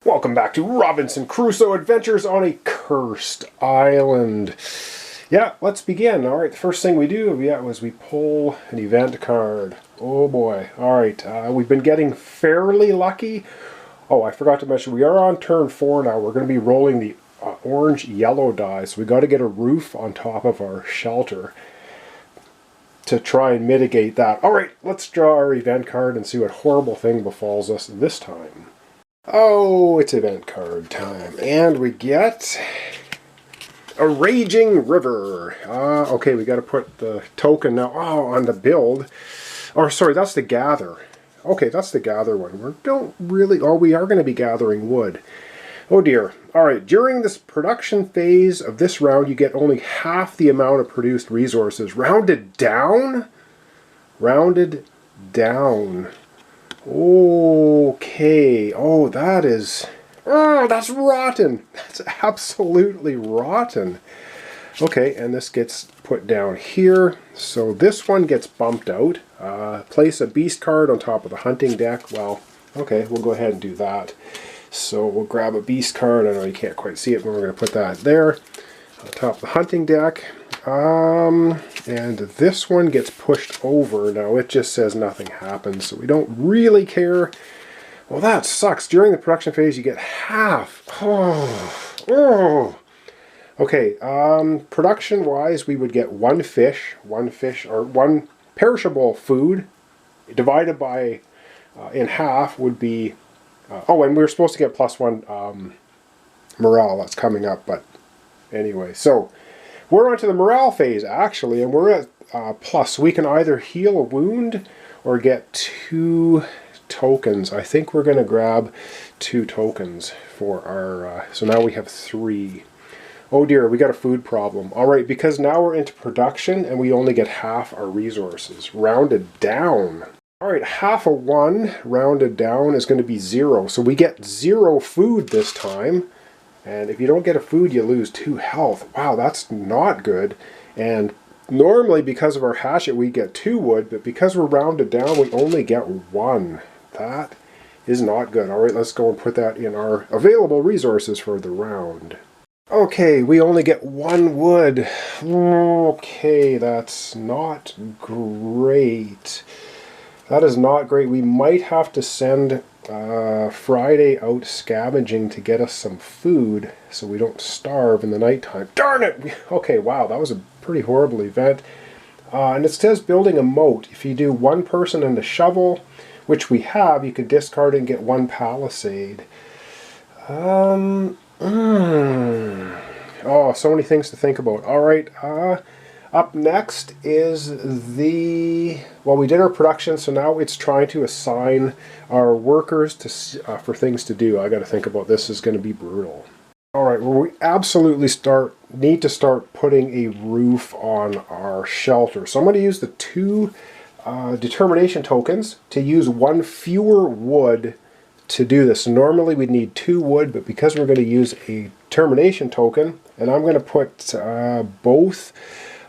Welcome back to Robinson Crusoe Adventures on a Cursed Island. Yeah, let's begin. Alright, the first thing we do was we pull an event card. Oh boy. Alright, we've been getting fairly lucky. Oh, I forgot to mention, we are on turn 4 now. We're going to be rolling the orange-yellow die, so we got to get a roof on top of our shelter to try and mitigate that. Alright, let's draw our event card and see what horrible thing befalls us this time. Oh, it's event card time. And we get a raging river. Okay, we got to put the token now on the build. Or sorry, that's the gather. Okay, that's the gather one. We are going to be gathering wood. Oh dear. Alright, during this production phase of this round, you get only half the amount of produced resources. Rounded down? Rounded down. Okay. Oh, that's rotten. That's absolutely rotten. Okay, and this gets put down here. So this one gets bumped out. Place a beast card on top of the hunting deck. Well, okay, we'll go ahead and do that. So we'll grab a beast card. I know you can't quite see it, but we're going to put that there on top of the hunting deck. And this one gets pushed over. Now it just says nothing happens, so we don't really care. Well, that sucks. During the production phase, you get half. Oh. Okay, production-wise, we would get one fish, or one perishable food, divided by, in half would be, and we were supposed to get +1 morale. That's coming up, but anyway, so we're onto the morale phase, actually, and we're at plus. We can either heal a wound or get 2 tokens. I think we're going to grab 2 tokens for our... so now we have 3. Oh dear, we got a food problem. Alright, because now we're into production and we only get half our resources. Rounded down. Alright, half of 1 rounded down is going to be 0. So we get 0 food this time. And if you don't get a food, you lose 2 health. Wow, that's not good. And normally, because of our hatchet, we get 2 wood, but because we're rounded down, we only get 1. That is not good. All right, let's go and put that in our available resources for the round. Okay, we only get 1 wood. Okay, that's not great. That is not great. We might have to send Friday out scavenging to get us some food so we don't starve in the nighttime. Darn it! Okay, wow, that was a pretty horrible event. And it says building a moat. If you do 1 person and a shovel, which we have, you could discard it and get 1 palisade. Oh, so many things to think about. Alright, up next is we did our production, so now it's trying to assign our workers to for things to do. I got to think about this. This is going to be brutal. Alright, well, we absolutely need to start putting a roof on our shelter. So I'm going to use the 2 determination tokens to use 1 fewer wood to do this. Normally we'd need 2 wood, but because we're going to use a determination token, and I'm going to put both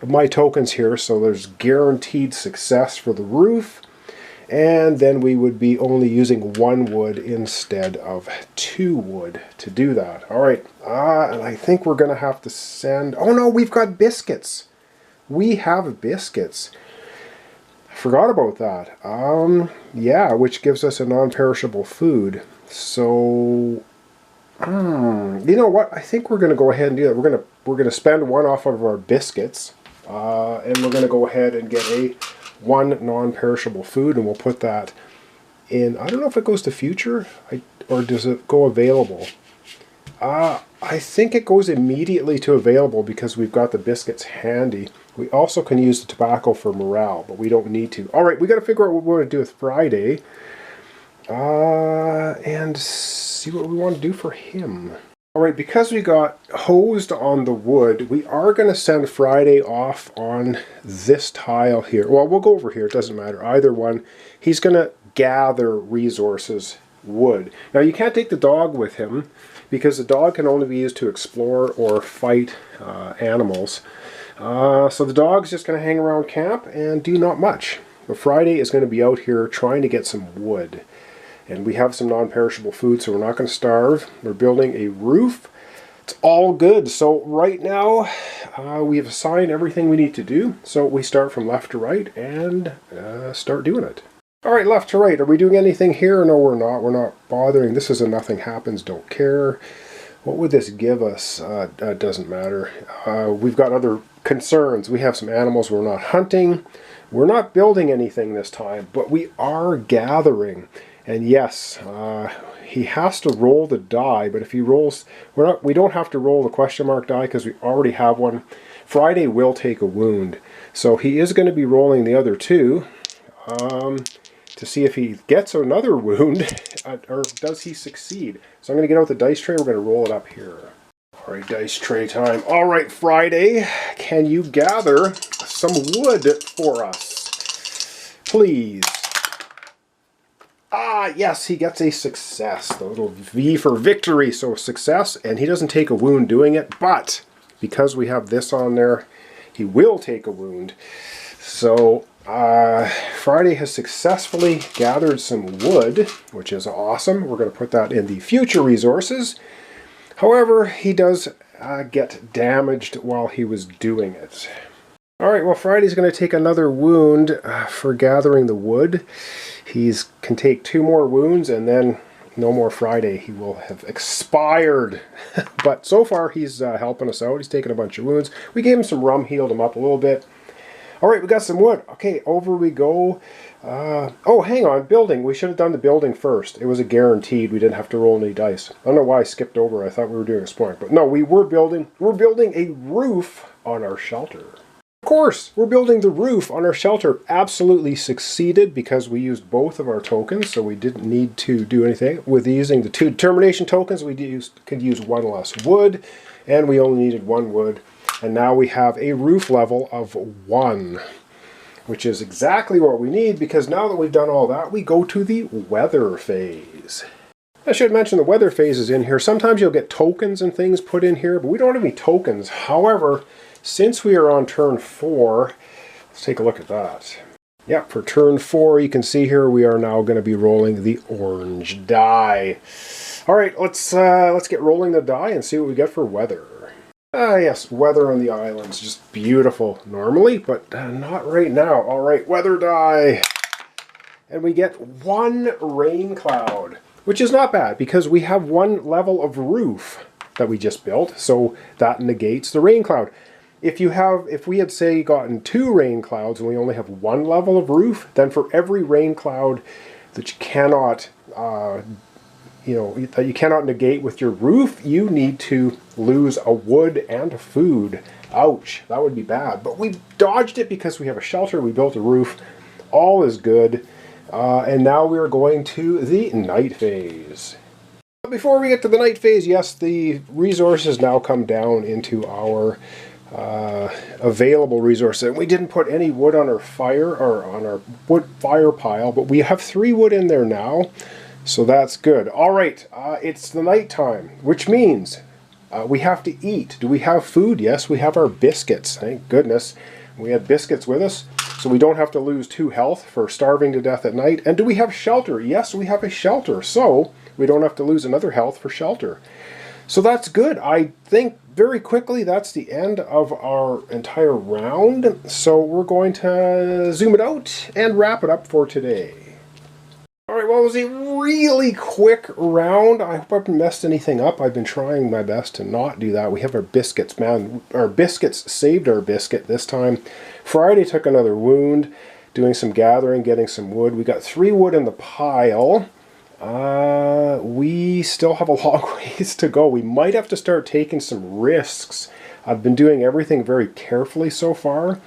of my tokens here, so there's guaranteed success for the roof, and then we would be only using 1 wood instead of 2 wood to do that. Alright, and I think we're going to have to send... Oh no, we've got biscuits! We have biscuits. I forgot about that. Yeah, which gives us a non-perishable food. So... you know what? I think we're going to go ahead and do that. We're going to spend 1 off of our biscuits. And we're going to go ahead and get 1 non-perishable food, and we'll put that in. I don't know if it goes to future, or does it go available? I think it goes immediately to available because we've got the biscuits handy. We also can use the tobacco for morale, but we don't need to. Alright, we got to figure out what we want to do with Friday. And see what we want to do for him. Alright, because we got hosed on the wood, we are going to send Friday off on this tile here. Well, we'll go over here, it doesn't matter. Either one. He's going to gather resources, wood. Now, you can't take the dog with him, because the dog can only be used to explore or fight animals. So the dog's just going to hang around camp and do not much. But Friday is going to be out here trying to get some wood. And we have some non-perishable food, so we're not going to starve. We're building a roof. It's all good. So right now, we've assigned everything we need to do. So we start from left to right and start doing it. All right, left to right. Are we doing anything here? No, we're not. We're not bothering. This is a nothing happens, don't care. What would this give us? Doesn't matter. We've got other concerns. We have some animals we're not hunting. We're not building anything this time, but we are gathering. And yes, he has to roll the die, but if he rolls, we don't have to roll the question mark die because we already have one. Friday will take a wound. So he is going to be rolling the other two to see if he gets another wound or does he succeed. So I'm going to get out the dice tray. We're going to roll it up here. All right, dice tray time. All right, Friday, can you gather some wood for us, please? Ah, yes, he gets a success. The little V for victory, so success, and he doesn't take a wound doing it, but because we have this on there, he will take a wound. So Friday has successfully gathered some wood, which is awesome. We're going to put that in the future resources. However, he does get damaged while he was doing it. All right, well, Friday's going to take another wound for gathering the wood. He can take 2 more wounds, and then no more Friday. He will have expired. But so far, he's helping us out. He's taking a bunch of wounds. We gave him some rum, healed him up a little bit. All right, we got some wood. Okay, over we go. Oh, hang on, building. We should have done the building first. It was a guaranteed. We didn't have to roll any dice. I don't know why I skipped over. I thought we were doing exploring. But no, we're building a roof on our shelter. Of course, we're building the roof on our shelter. Absolutely succeeded because we used both of our tokens, so we didn't need to do anything. With using the 2 determination tokens, we could use 1 less wood, and we only needed 1 wood. And now we have a roof level of 1, which is exactly what we need, because now that we've done all that, we go to the weather phase. I should mention the weather phase is in here. Sometimes you'll get tokens and things put in here, but we don't have any tokens. However, since we are on turn 4, let's take a look at that. Yep, for turn 4, you can see here we are now going to be rolling the orange die. All right, let's get rolling the die and see what we get for weather. Yes, weather on the islands, just beautiful normally, but not right now. All right, weather die. And we get 1 rain cloud, which is not bad because we have 1 level of roof that we just built, so that negates the rain cloud. If we had, say, gotten 2 rain clouds and we only have 1 level of roof, then for every rain cloud that you cannot, that you cannot negate with your roof, you need to lose a wood and a food. Ouch, that would be bad. But we dodged it because we have a shelter, we built a roof, all is good. And now we are going to the night phase. Before we get to the night phase, yes, the resources now come down into our available resources. And we didn't put any wood on our fire or on our wood fire pile, but we have 3 wood in there now, so that's good. All right, it's the night time, which means we have to eat. Do we have food? Yes, we have our biscuits. Thank goodness we had biscuits with us, so we don't have to lose 2 health for starving to death at night. And do we have shelter? Yes, we have a shelter, so we don't have to lose another health for shelter. So that's good. I think very quickly that's the end of our entire round. So we're going to zoom it out and wrap it up for today. Alright, well, it was a really quick round. I hope I haven't messed anything up. I've been trying my best to not do that. We have our biscuits, man. Our biscuits saved our biscuit this time. Friday took another wound, doing some gathering, getting some wood. We got 3 wood in the pile. We still have a long ways to go. We might have to start taking some risks. I've been doing everything very carefully so far,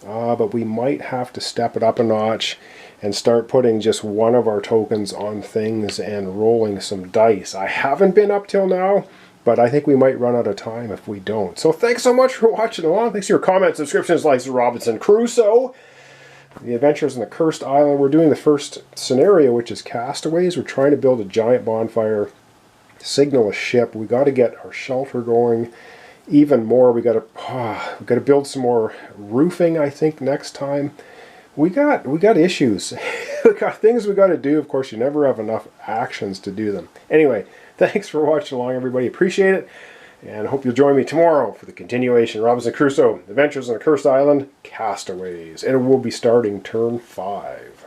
but we might have to step it up a notch and start putting just 1 of our tokens on things and rolling some dice. I haven't been up till now, but I think we might run out of time if we don't. So thanks so much for watching along. Thanks for your comments, subscriptions, likes, Robinson Crusoe. The Adventures in the Cursed Island. We're doing the first scenario, which is Castaways. We're trying to build a giant bonfire, signal a ship. We got to get our shelter going even more. We got to build some more roofing, I think, next time. We got issues. we got things we got to do. Of course, you never have enough actions to do them. Anyway, thanks for watching along, everybody. Appreciate it. And I hope you'll join me tomorrow for the continuation. Robinson Crusoe, Adventures on a Cursed Island, Castaways. And it will be starting turn 5.